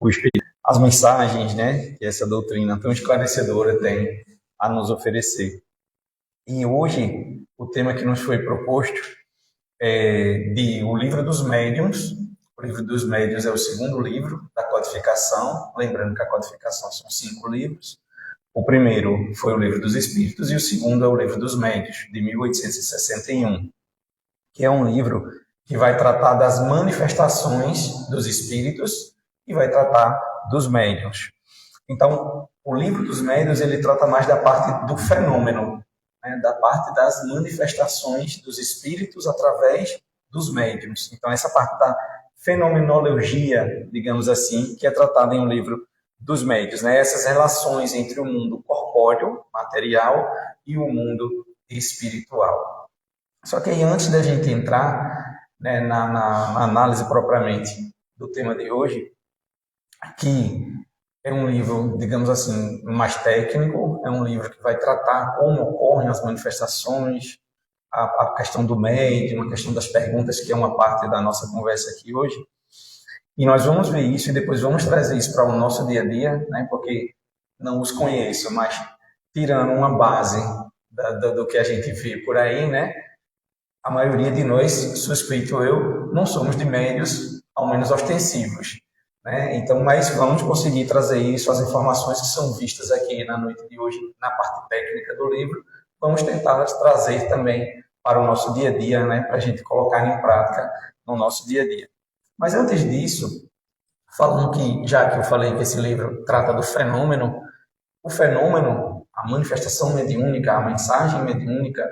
o Espírito, as mensagens, né, que essa doutrina tão esclarecedora tem a nos oferecer. E hoje, o tema que nos foi proposto é de O Livro dos Médiuns. O Livro dos Médiuns é o segundo livro da codificação, lembrando que a codificação são 5 livros. O primeiro foi o Livro dos Espíritos e o segundo é o Livro dos Médiuns, de 1861, que é um livro que vai tratar das manifestações dos espíritos e vai tratar dos médiuns. Então, o Livro dos Médiuns, ele trata mais da parte do fenômeno, né, da parte das manifestações dos espíritos através dos médiuns. Então, essa parte da fenomenologia, digamos assim, que é tratada em um livro dos médiuns, né? Essas relações entre o mundo corpóreo, material, e o mundo espiritual. Só que aí, antes da gente entrar, né, na análise propriamente do tema de hoje, que é um livro, digamos assim, mais técnico, é um livro que vai tratar como ocorrem as manifestações, a questão do médium, a questão das perguntas, que é uma parte da nossa conversa aqui hoje. E nós vamos ver isso e depois vamos trazer isso para o nosso dia a dia, né? Porque não os conheço, mas tirando uma base do que a gente vê por aí, né? A maioria de nós, suspeito eu, não somos de médios, ao menos ostensivos, né? Então, mas vamos conseguir trazer isso, as informações que são vistas aqui na noite de hoje, na parte técnica do livro, vamos tentar trazer também para o nosso dia a dia, né? Para a gente colocar em prática no nosso dia a dia. Mas antes disso, falando que, já que eu falei que esse livro trata do fenômeno, o fenômeno, a manifestação mediúnica, a mensagem mediúnica,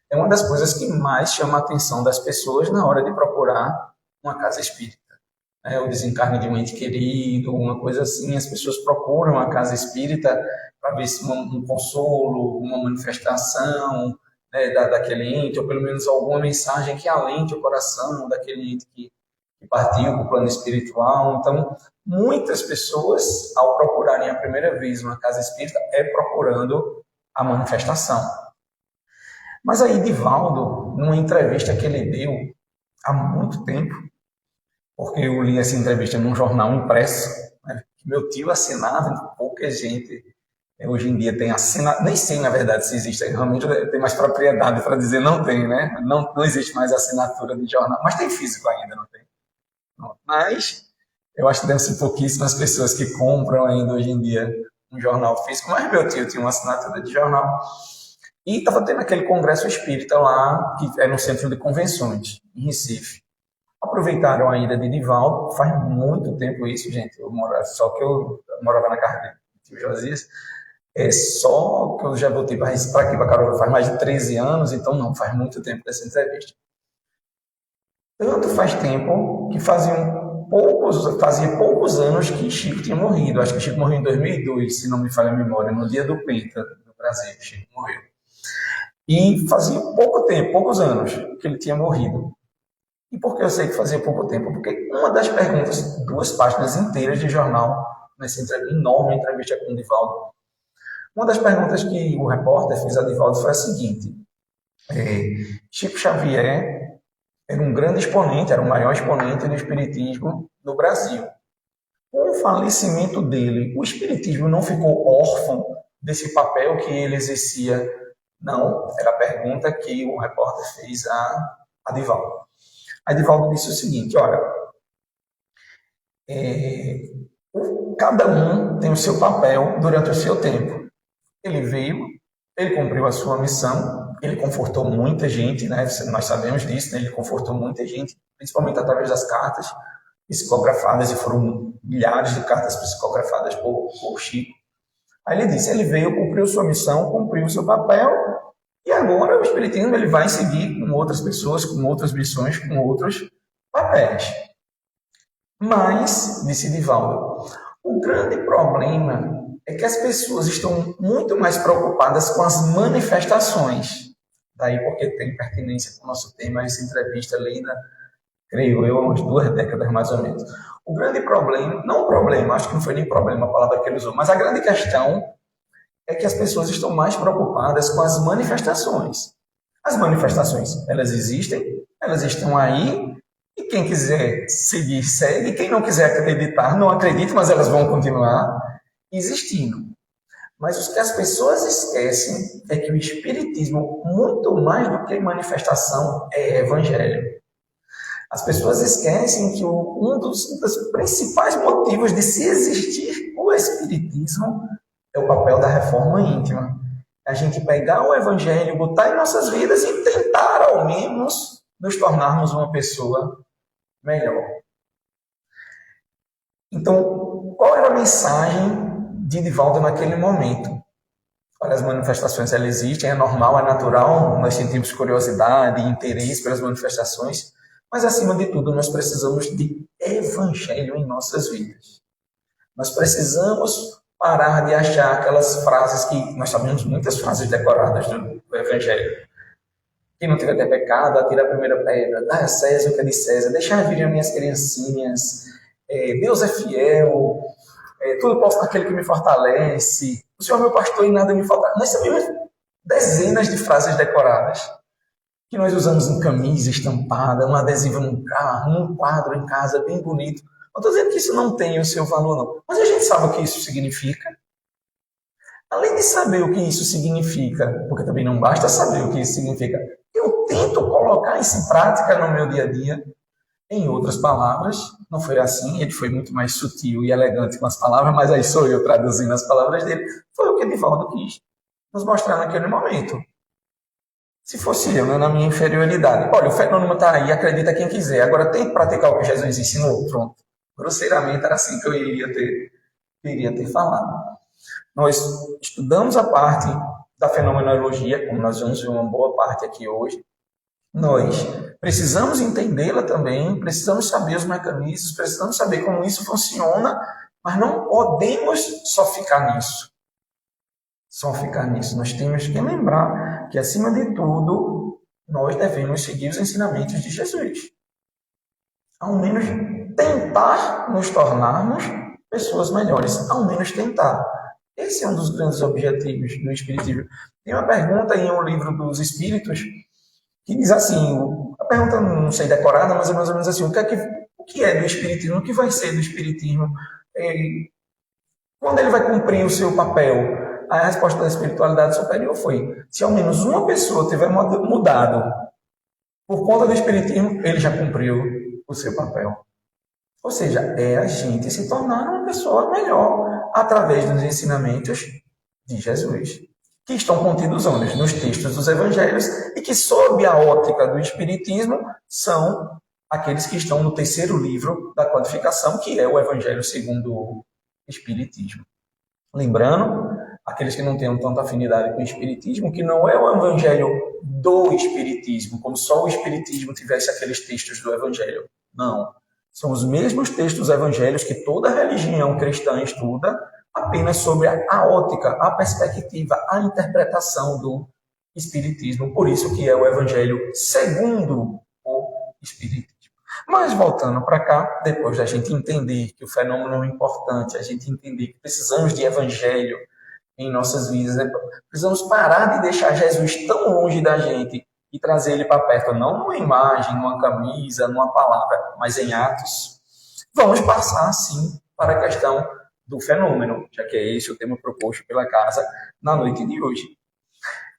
é uma das coisas que mais chama a atenção das pessoas na hora de procurar uma casa espírita. O desencarne de um ente querido, uma coisa assim, as pessoas procuram a casa espírita para ver se um consolo, uma manifestação, né, daquele ente, ou pelo menos alguma mensagem que alente o coração daquele ente que partiu para o plano espiritual. Então, muitas pessoas, ao procurarem a primeira vez uma casa espírita, é procurando a manifestação. Mas aí, Divaldo, numa entrevista que ele deu há muito tempo, porque eu li essa entrevista num jornal impresso, né, que meu tio assinava, pouca gente hoje em dia tem assinado, nem sei, na verdade, se existe, realmente tem mais propriedade para dizer não tem, né? Não existe mais assinatura de jornal, mas tem físico ainda, não tem? Mas eu acho que deve ser pouquíssimas pessoas que compram ainda hoje em dia um jornal físico, mas meu tio tinha uma assinatura de jornal. E estava tendo aquele congresso espírita lá, que é no Centro de Convenções, em Recife. Aproveitaram a ida de Divaldo, faz muito tempo isso, gente. Só que eu morava na casa de tio Josias, só que eu já voltei para aqui, para Caruaru, faz mais de 13 anos, então não, faz muito tempo dessa entrevista. Tanto faz tempo que fazia poucos anos que Chico tinha morrido. Acho que Chico morreu em 2002, se não me falha a memória, no dia do Penta, do Brasil, Chico morreu. E fazia pouco tempo, poucos anos, que ele tinha morrido. E por que eu sei que fazia pouco tempo? Porque uma das perguntas, 2 páginas inteiras de jornal, nessa enorme entrevista com o Divaldo, uma das perguntas que o repórter fez a Divaldo foi a seguinte: Chico Xavier era um grande exponente, era o maior exponente do espiritismo no Brasil. Com o falecimento dele, o espiritismo não ficou órfão desse papel que ele exercia? Não, era a pergunta que o repórter fez a Divaldo. A Divaldo disse o seguinte: olha, cada um tem o seu papel durante o seu tempo. Ele veio, ele cumpriu a sua missão, ele confortou muita gente, né? Nós sabemos disso, né? Ele confortou muita gente, principalmente através das cartas psicografadas, e foram milhares de cartas psicografadas por Chico. Aí ele disse, ele veio, cumpriu sua missão, cumpriu o seu papel, e agora o espiritismo ele vai seguir com outras pessoas, com outras missões, com outros papéis. Mas, disse Divaldo, o grande problema é que as pessoas estão muito mais preocupadas com as manifestações. Daí porque tem pertinência com o nosso tema, essa entrevista lida, creio eu, há umas 2 décadas mais ou menos. O grande problema, não o problema, acho que não foi nem problema a palavra que ele usou, mas a grande questão é que as pessoas estão mais preocupadas com as manifestações. As manifestações, elas existem, elas estão aí, E quem quiser seguir, segue. Quem não quiser acreditar, não acredita, mas elas vão continuar existindo. Mas o que as pessoas esquecem é que o Espiritismo, muito mais do que manifestação, é evangelho. As pessoas esquecem que um dos principais motivos de se existir o Espiritismo é o papel da reforma íntima. A gente pegar o evangelho, botar em nossas vidas e tentar, ao menos, nos tornarmos uma pessoa melhor. Então, qual era a mensagem de Divaldo naquele momento? Olha, as manifestações elas existem, é normal, é natural, nós sentimos curiosidade e interesse pelas manifestações, mas, acima de tudo, nós precisamos de evangelho em nossas vidas. Nós precisamos parar de achar aquelas frases que nós sabemos muitas frases decoradas do evangelho. Quem não tiver pecado, atira a primeira pedra, dá a César o que é de César, deixar vir as minhas criancinhas, Deus é fiel, tudo posso naquele que me fortalece, o Senhor é meu pastor e nada me falta. Nós sabemos dezenas de frases decoradas que nós usamos em camisa estampada, um adesivo num carro, num quadro em casa, bem bonito. Não estou dizendo que isso não tem o seu valor, não. Mas a gente sabe o que isso significa. Além de saber o que isso significa, porque também não basta saber o que isso significa, eu tento colocar isso em prática no meu dia a dia. Em outras palavras, não foi assim, ele foi muito mais sutil e elegante com as palavras, mas aí sou eu traduzindo as palavras dele. Foi o que Divaldo quis nos mostrar naquele momento. Se fosse eu, na minha inferioridade. Olha, o fenômeno está aí, acredita quem quiser. Agora tem que praticar o que Jesus ensinou. Pronto. Grosseiramente era assim que eu iria ter falado. Nós estudamos a parte da fenomenologia, como nós vamos ver uma boa parte aqui hoje. Nós precisamos entendê-la também, precisamos saber os mecanismos, precisamos saber como isso funciona, mas não podemos só ficar nisso. Nós temos que lembrar que, acima de tudo, nós devemos seguir os ensinamentos de Jesus. Ao menos tentar nos tornarmos pessoas melhores. Ao menos tentar. Esse é um dos grandes objetivos do Espiritismo. Tem uma pergunta em um livro dos Espíritos que diz assim, a pergunta não sei decorada, mas é mais ou menos assim, o que é do Espiritismo? O que vai ser do Espiritismo? Quando ele vai cumprir o seu papel? A resposta da espiritualidade superior foi, se ao menos uma pessoa tiver mudado por conta do Espiritismo, ele já cumpriu o seu papel. Ou seja, é a gente se tornar uma pessoa melhor através dos ensinamentos de Jesus, que estão contidos onde? Nos textos dos evangelhos e que, sob a ótica do Espiritismo, são aqueles que estão no terceiro livro da codificação, que é o Evangelho segundo o Espiritismo. Lembrando, aqueles que não tenham tanta afinidade com o Espiritismo, que não é o Evangelho do Espiritismo, como só o Espiritismo tivesse aqueles textos do Evangelho. Não. São os mesmos textos evangélicos que toda religião cristã estuda, apenas sobre a ótica, a perspectiva, a interpretação do Espiritismo. Por isso que é o Evangelho segundo o Espiritismo. Mas voltando para cá, depois da gente entender que o fenômeno é importante, a gente entender que precisamos de Evangelho em nossas vidas, né? Precisamos parar de deixar Jesus tão longe da gente e trazer ele para perto, não numa imagem, numa camisa, numa palavra, mas em atos. Vamos passar, sim, para a questão do fenômeno, já que é esse o tema proposto pela casa na noite de hoje.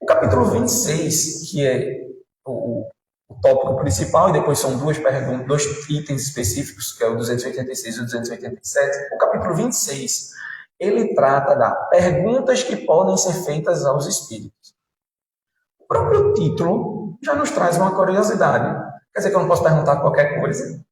O capítulo 26, que é o tópico principal, e depois são dois itens específicos, que é o 286 e o 287. O capítulo 26, ele trata das perguntas que podem ser feitas aos espíritos. O próprio título já nos traz uma curiosidade. Quer dizer que eu não posso perguntar qualquer coisa?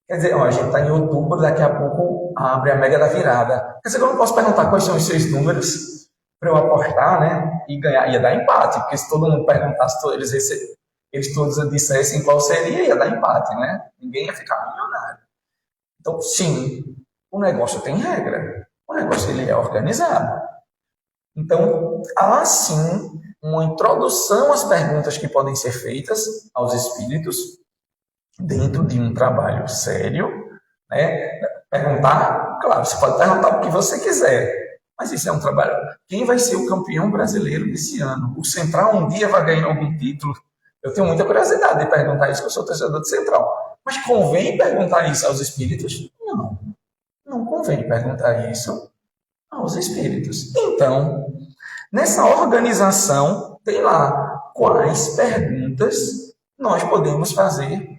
Quer dizer, a gente está em outubro, daqui a pouco abre a Mega da Virada. Quer dizer que eu não posso perguntar quais são os seus números para eu apostar, né? E ganhar. Ia dar empate, porque se todo mundo perguntasse, eles todos dissessem qual seria, ia dar empate, né? Ninguém ia ficar milionário. Então, sim, o negócio tem regra. O negócio ele é organizado. Então, há sim uma introdução às perguntas que podem ser feitas aos espíritos dentro de um trabalho sério, né? Perguntar, claro, você pode perguntar o que você quiser, mas isso é um trabalho. Quem vai ser o campeão brasileiro desse ano? O Central um dia vai ganhar algum título? Eu tenho muita curiosidade de perguntar isso, que eu sou torcedor do Central. Mas convém perguntar isso aos espíritos? Não, não convém perguntar isso aos espíritos. Então, nessa organização, tem lá quais perguntas nós podemos fazer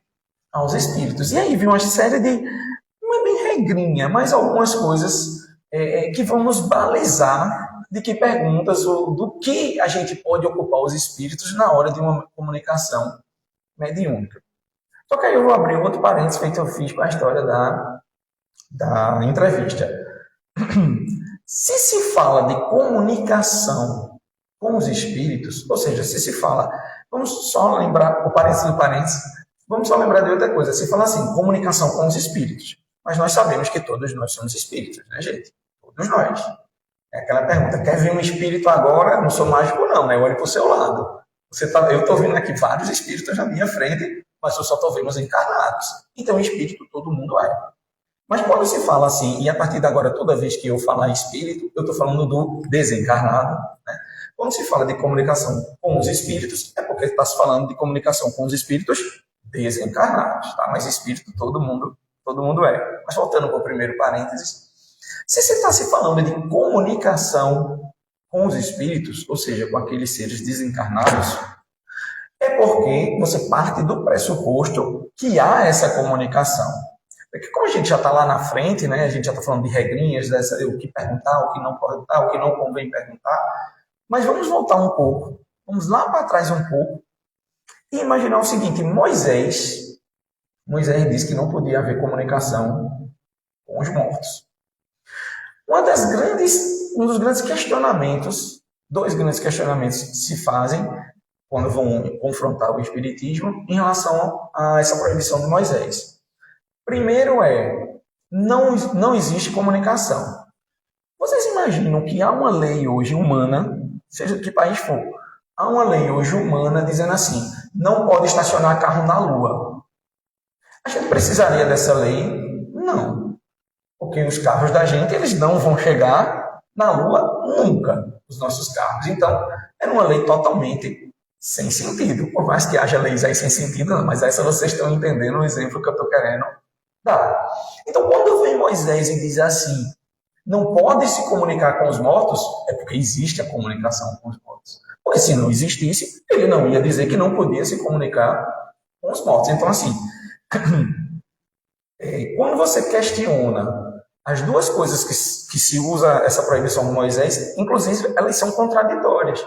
aos espíritos. E aí vem uma série de, não é bem regrinha, mas algumas coisas que vão nos balizar de que perguntas ou do que a gente pode ocupar os espíritos na hora de uma comunicação mediúnica. Só que aí eu vou abrir outro parênteses feito eu fiz com a história da entrevista. Se se fala de comunicação com os espíritos, ou seja, se se fala, vamos só lembrar, o parênteses do parênteses, vamos só lembrar de outra coisa, se fala assim, comunicação com os espíritos, mas nós sabemos que todos nós somos espíritos, né, gente? Todos nós. É aquela pergunta, quer ver um espírito agora? Não sou mágico não, né? Olhe para o seu lado. Eu estou vendo aqui vários espíritos na minha frente, mas eu só estou vendo os encarnados. Então, espírito todo mundo é. Mas quando se fala assim, e a partir de agora, toda vez que eu falar espírito, eu estou falando do desencarnado, né? Quando se fala de comunicação com os espíritos, é porque está se falando de comunicação com os espíritos desencarnados, tá? Mas espírito todo mundo é. Mas voltando para o primeiro parênteses, se você está se falando de comunicação com os espíritos, ou seja, com aqueles seres desencarnados, é porque você parte do pressuposto que há essa comunicação. Porque como a gente já está lá na frente, né, a gente já está falando de regrinhas, o que perguntar, o que não perguntar, o que não convém perguntar, mas vamos voltar um pouco, vamos lá para trás um pouco e imaginar o seguinte, Moisés disse que não podia haver comunicação com os mortos. Um dos grandes questionamentos, dois grandes questionamentos se fazem quando vão confrontar o espiritismo em relação a essa proibição de Moisés. Primeiro não existe comunicação. Vocês imaginam que há uma lei hoje humana, seja de que país for, há uma lei hoje humana dizendo assim, não pode estacionar carro na Lua. A gente precisaria dessa lei? Não. Porque os carros da gente, eles não vão chegar na Lua nunca, os nossos carros. Então, é uma lei totalmente sem sentido. Por mais que haja leis aí sem sentido, não, mas essa vocês estão entendendo o exemplo que eu estou querendo dar. Então, quando vem Moisés e diz assim, não pode se comunicar com os mortos, é porque existe a comunicação com os mortos. Porque se não existisse, ele não ia dizer que não podia se comunicar com os mortos. Então, assim, quando você questiona as duas coisas que se usa essa proibição de Moisés, inclusive, elas são contraditórias.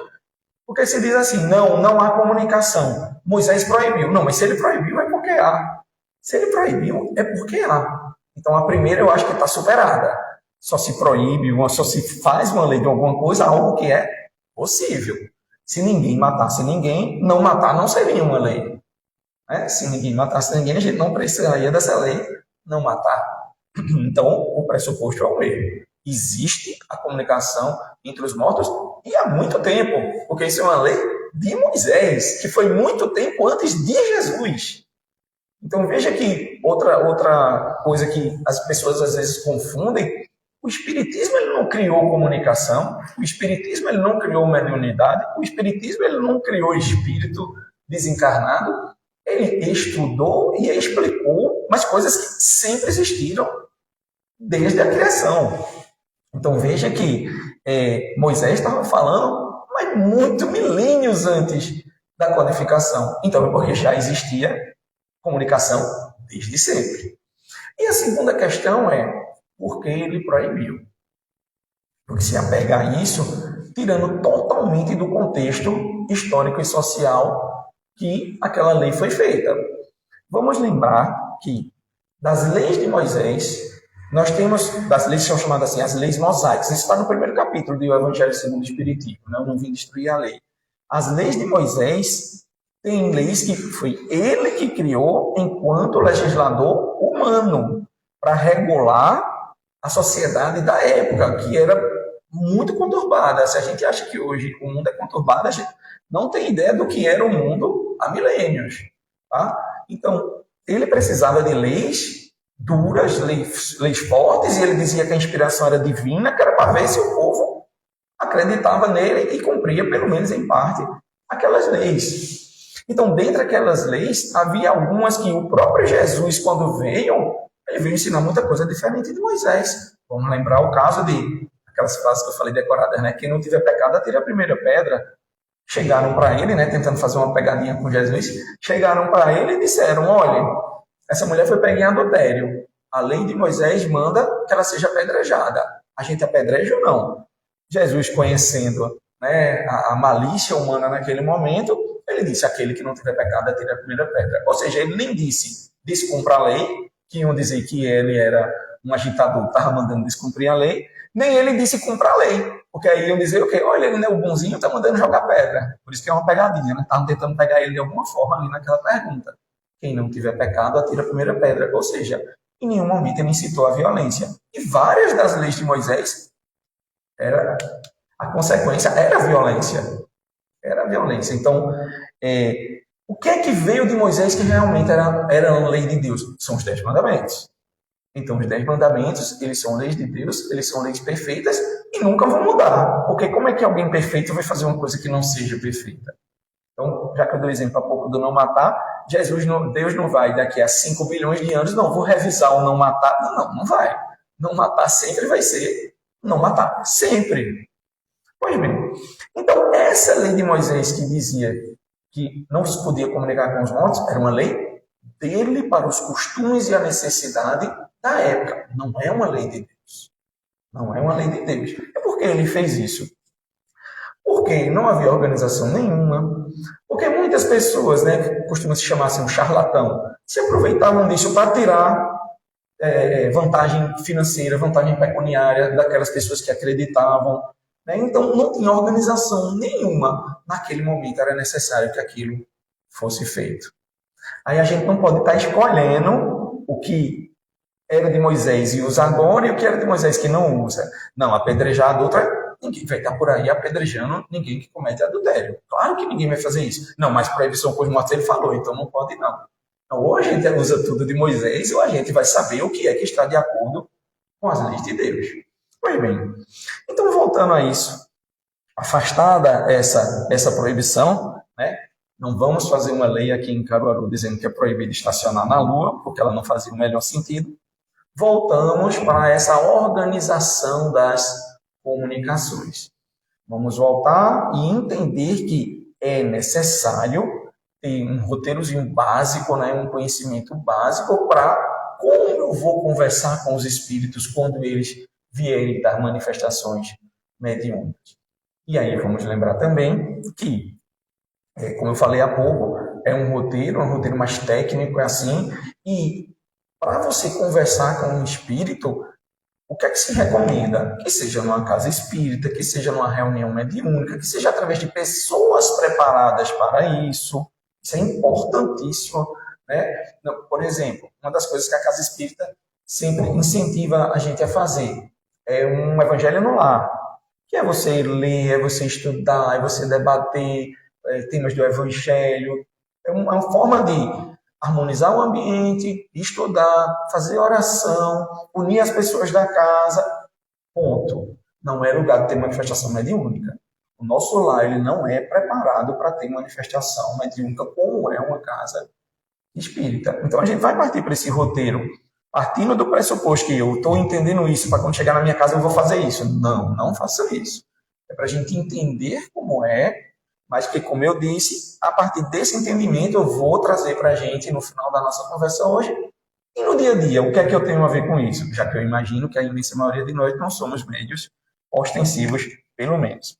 Porque se diz assim, não há comunicação. Moisés proibiu. Não, mas se ele proibiu, é porque há. Se ele proibiu, é porque há. Então, a primeira eu acho que está superada. Só se proíbe, só se faz uma lei de alguma coisa, algo que é possível. Se ninguém matasse ninguém, não matar não seria uma lei. Se ninguém matasse ninguém, a gente não precisaria dessa lei não matar. Então, o pressuposto é o mesmo. Existe a comunicação entre os mortos e há muito tempo, porque isso é uma lei de Moisés, que foi muito tempo antes de Jesus. Então, veja que outra coisa que as pessoas às vezes confundem, o Espiritismo ele não criou comunicação, o Espiritismo ele não criou mediunidade, o Espiritismo ele não criou espírito desencarnado, ele estudou e explicou umas coisas que sempre existiram desde a criação. Então veja que Moisés estava falando, mas muito milênios antes da codificação. Então é porque já existia comunicação desde sempre. E a segunda questão é, por que ele proibiu? Porque se apega a isso, tirando totalmente do contexto histórico e social que aquela lei foi feita. Vamos lembrar que das leis de Moisés, nós temos, das leis que são chamadas assim, as leis mosaicas. Isso está no primeiro capítulo do Evangelho segundo o Espiritismo, né? Eu não vim destruir a lei. As leis de Moisés têm leis que foi ele que criou enquanto legislador humano para regular a sociedade da época, que era muito conturbada. Se a gente acha que hoje o mundo é conturbado, a gente não tem ideia do que era o mundo há milênios. Tá? Então, ele precisava de leis duras, leis fortes, e ele dizia que a inspiração era divina, que era para ver se o povo acreditava nele e cumpria, pelo menos em parte, aquelas leis. Então, dentre aquelas leis, havia algumas que o próprio Jesus, quando veio, ele veio ensinar muita coisa diferente de Moisés. Vamos lembrar o caso de aquelas frases que eu falei decoradas, né? Quem não tiver pecado, atire a primeira pedra. Chegaram para ele, né, tentando fazer uma pegadinha com Jesus, chegaram para ele e disseram, olha, essa mulher foi pega em adultério. A lei de Moisés manda que ela seja apedrejada. A gente apedreja ou não? Jesus, conhecendo, né, a malícia humana naquele momento, ele disse, aquele que não tiver pecado, atire a primeira pedra. Ou seja, ele nem disse descumpra a lei, que iam dizer que ele era um agitador, estava mandando descumprir a lei, nem ele disse cumpra a lei, porque aí iam dizer o quê? Olha, ele não é o bonzinho, está mandando jogar pedra. Por isso que é uma pegadinha, né? Estavam tentando pegar ele de alguma forma ali naquela pergunta. Quem não tiver pecado, atira a primeira pedra. Ou seja, em nenhum momento ele incitou a violência. E várias das leis de Moisés, a consequência era a violência. Era a violência. Então, o que é que veio de Moisés que realmente era a lei de Deus? São os 10 mandamentos. Então, os 10 mandamentos, eles são leis de Deus, eles são leis perfeitas e nunca vão mudar. Porque como é que alguém perfeito vai fazer uma coisa que não seja perfeita? Então, já que eu dei exemplo há pouco do não matar, Deus não vai daqui a 5 bilhões de anos, não, vou revisar o não matar. Não vai. Não matar sempre vai ser não matar. Sempre. Pois bem, então essa lei de Moisés que dizia que não se podia comunicar com os mortos, era uma lei dele para os costumes e a necessidade da época. Não é uma lei de Deus. Não é uma lei de Deus. E por que ele fez isso? Porque não havia organização nenhuma. Porque muitas pessoas, né, que costumam se chamar assim, um charlatão, se aproveitavam disso para tirar vantagem financeira, vantagem pecuniária daquelas pessoas que acreditavam. Né? Então, não tinha organização nenhuma. Naquele momento era necessário que aquilo fosse feito. Aí a gente não pode estar escolhendo o que era de Moisés e usa agora e o que era de Moisés que não usa. Não, apedrejar adulto, ninguém vai estar por aí apedrejando ninguém que comete adultério. Claro que ninguém vai fazer isso. Não, mas proibição com os mortos ele falou, então não pode não. Então, ou a gente usa tudo de Moisés ou a gente vai saber o que é que está de acordo com as leis de Deus. Pois bem, então voltando a isso, afastada essa proibição, né? Não vamos fazer uma lei aqui em Caruaru dizendo que é proibido estacionar na Lua, porque ela não fazia o melhor sentido. Voltamos para essa organização das comunicações. Vamos voltar e entender que é necessário ter um roteirozinho básico, né? Um conhecimento básico para como eu vou conversar com os espíritos quando eles vierem dar manifestações mediúnicas. E aí vamos lembrar também que, como eu falei há pouco, é um roteiro mais técnico, é assim, e para você conversar com um espírito, o que é que se recomenda? Que seja numa casa espírita, que seja numa reunião mediúnica, que seja através de pessoas preparadas para isso. Isso é importantíssimo, né? Por exemplo, uma das coisas que a casa espírita sempre incentiva a gente a fazer é um evangelho no lar, que é você ler, é você estudar, é você debater temas do evangelho. É uma forma de harmonizar o ambiente, estudar, fazer oração, unir as pessoas da casa. Ponto. Não é lugar de ter manifestação mediúnica. O nosso lar ele não é preparado para ter manifestação mediúnica como é uma casa espírita. Então a gente vai partir para esse roteiro partindo do pressuposto que eu estou entendendo isso, para quando chegar na minha casa eu vou fazer isso. Não faça isso. É para a gente entender como é, mas que, como eu disse, a partir desse entendimento eu vou trazer para a gente no final da nossa conversa hoje. E no dia a dia, o que é que eu tenho a ver com isso? Já que eu imagino que a imensa maioria de nós não somos médios ostensivos, pelo menos.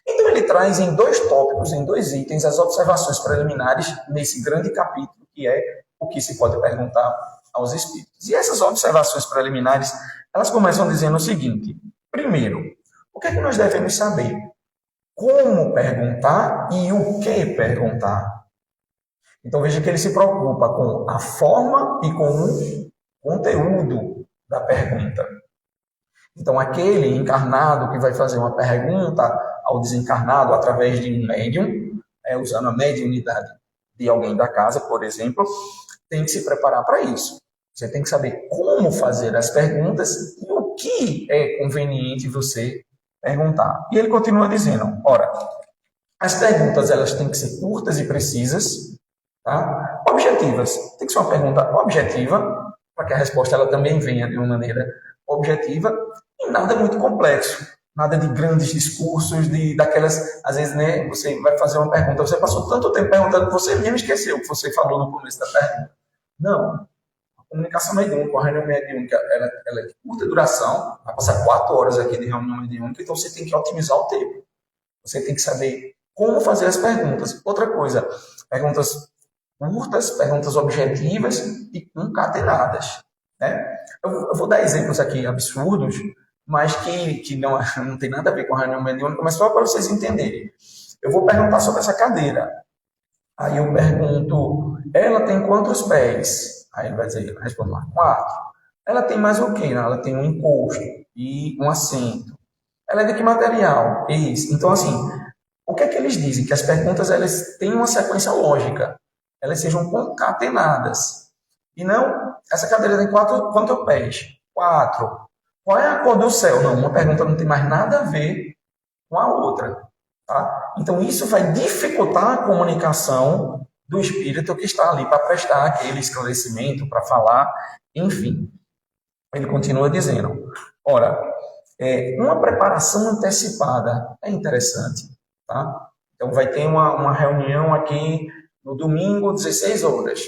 Então ele traz em 2 tópicos, em 2 itens, as observações preliminares nesse grande capítulo, que é o que se pode perguntar aos espíritos. E essas observações preliminares, elas começam dizendo o seguinte: primeiro, o que é que nós devemos saber? Como perguntar e o que perguntar. Então veja que ele se preocupa com a forma e com o conteúdo da pergunta. Então aquele encarnado que vai fazer uma pergunta ao desencarnado através de um médium, usando a mediunidade de alguém da casa, por exemplo, tem que se preparar para isso. Você tem que saber como fazer as perguntas e o que é conveniente você perguntar. E ele continua dizendo, ora, As perguntas elas têm que ser curtas e precisas, tá? Objetivas. Tem que ser uma pergunta objetiva, para que a resposta ela também venha de uma maneira objetiva, e nada muito complexo. Nada de grandes discursos, daquelas, às vezes, né, você vai fazer uma pergunta, você passou tanto tempo perguntando que você mesmo esqueceu o que você falou no começo da pergunta. Não. A comunicação mediúnica, a reunião mediúnica, ela é de curta duração, vai passar 4 horas aqui de reunião mediúnica, então você tem que otimizar o tempo. Você tem que saber como fazer as perguntas. Outra coisa, perguntas curtas, perguntas objetivas e concatenadas. Né? Eu vou dar exemplos aqui absurdos, mas que não tem nada a ver com a reunião mediúnica, mas só para vocês entenderem. Eu vou perguntar sobre essa cadeira. Aí eu pergunto, ela tem quantos pés? Aí ele vai dizer, responde lá, 4. Ela tem mais o quê? Ela tem um encosto e um assento. Ela é de que material? Isso. Então, assim, o que é que eles dizem? Que as perguntas elas têm uma sequência lógica. Elas sejam concatenadas. E não, essa cadeira tem quantos pés? 4. Qual é a cor do céu? Não, uma pergunta não tem mais nada a ver com a outra. Tá? Então, isso vai dificultar a comunicação do espírito que está ali para prestar aquele esclarecimento, para falar, enfim. Ele continua dizendo, ora, uma preparação antecipada é interessante. Tá? Então, vai ter uma reunião aqui no domingo, 16 horas.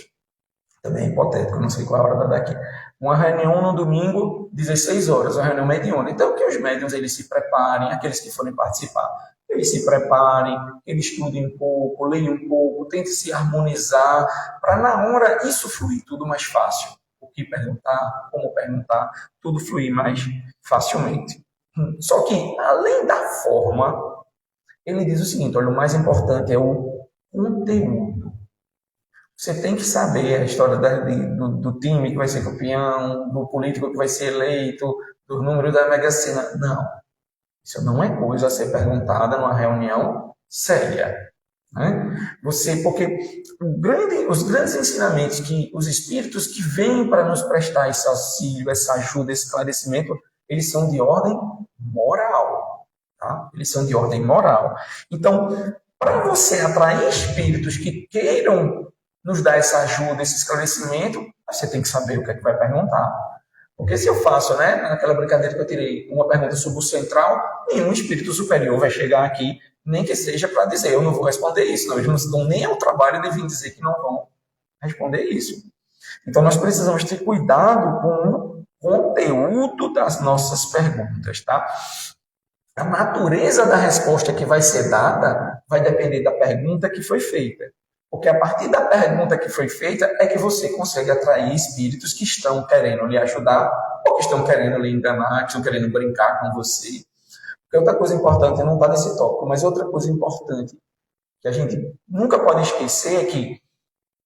Também é hipotético, não sei qual a hora daqui. Uma reunião no domingo, 16 horas, uma reunião mediúnica. Então, que os médiuns eles se preparem, aqueles que forem participar, eles se preparem, eles estudem um pouco, leiam um pouco, tentem se harmonizar, para na hora isso fluir tudo mais fácil. O que perguntar, como perguntar, tudo fluir mais facilmente. Só que, além da forma, ele diz o seguinte, olha, o mais importante é o conteúdo. Você tem que saber a história do time que vai ser campeão, do político que vai ser eleito, dos números da Mega Sena. Não. Isso não é coisa a ser perguntada numa reunião séria. Né? Porque os grandes ensinamentos que os espíritos que vêm para nos prestar esse auxílio, essa ajuda, esse esclarecimento, eles são de ordem moral. Tá? Eles são de ordem moral. Então, para você atrair espíritos que queiram nos dar essa ajuda, esse esclarecimento, você tem que saber o que é que vai perguntar. Porque se eu faço, né, naquela brincadeira que eu tirei, uma pergunta sobre o central, nenhum espírito superior vai chegar aqui, nem que seja para dizer, eu não vou responder isso. Não, eles não se dão nem ao trabalho de vir dizer que não vão responder isso. Então, nós precisamos ter cuidado com o conteúdo das nossas perguntas, tá? A natureza da resposta que vai ser dada vai depender da pergunta que foi feita. Porque a partir da pergunta que foi feita é que você consegue atrair espíritos que estão querendo lhe ajudar ou que estão querendo lhe enganar, que estão querendo brincar com você. Porque outra coisa importante, não está nesse tópico, mas outra coisa importante que a gente nunca pode esquecer é que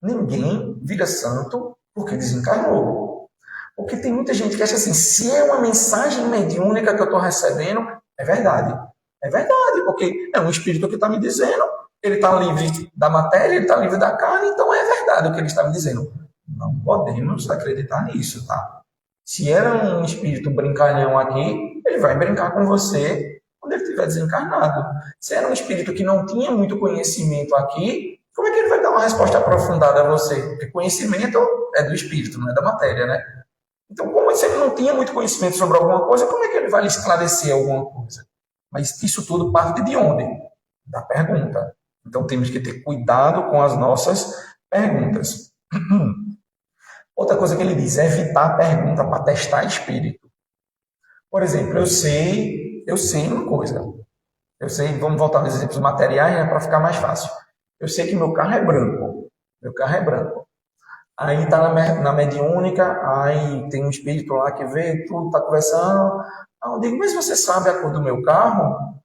ninguém vira santo porque desencarnou. Porque tem muita gente que acha assim, se é uma mensagem mediúnica que eu estou recebendo, é verdade. É verdade, porque é um espírito que está me dizendo, ele está livre da matéria, ele está livre da carne, então é verdade o que ele está me dizendo. Não podemos acreditar nisso, tá? Se era um espírito brincalhão aqui, ele vai brincar com você quando ele estiver desencarnado. Se era um espírito que não tinha muito conhecimento aqui, como é que ele vai dar uma resposta aprofundada a você? Porque conhecimento é do espírito, não é da matéria, né? Então, como se ele não tinha muito conhecimento sobre alguma coisa, como é que ele vai lhe esclarecer alguma coisa? Mas isso tudo parte de onde? Da pergunta. Então, temos que ter cuidado com as nossas perguntas. Outra coisa que ele diz é evitar a pergunta para testar espírito. Por exemplo, eu sei uma coisa. Eu sei, vamos voltar nos exemplos materiais, né, para ficar mais fácil. Eu sei que meu carro é branco. Meu carro é branco. Aí está na mediúnica, aí tem um espírito lá que vê tudo, está conversando. Aí eu digo, mas você sabe a cor do meu carro?